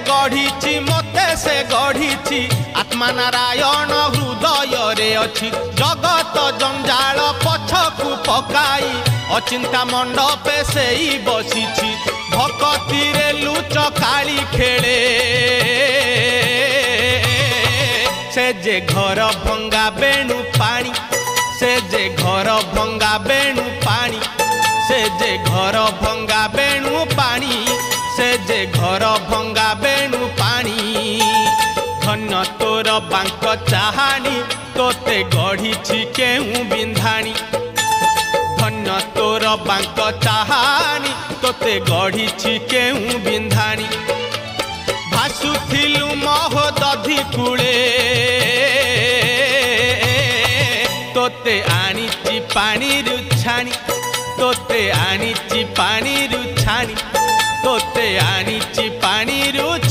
गढ़ी मते से गढ़ी आत्मा नारायण हृदय रे अछि जगत जंजाल पछकु पकाई अचिंता मंडपे से ही बसी भक्ति रे लुच काली खेले से जे घर भंगा बेणु पानी से जे घर भंगा बेणु पानी से जे घर भंगा बेणु पानी से जे घर भंगा बेणु पानी धन्य तोर बांक चाहानी तोते गढ़ी केहू बिंधाणी धन्य तोर बांक चाहानी तोते गढ़ी केहू बिंधाणी भासुथिलु महोदधि कूले तोते आनीची पानी रुछाणी तोते आनीची पानी रुछाणी तोते आनीची पानी रुछ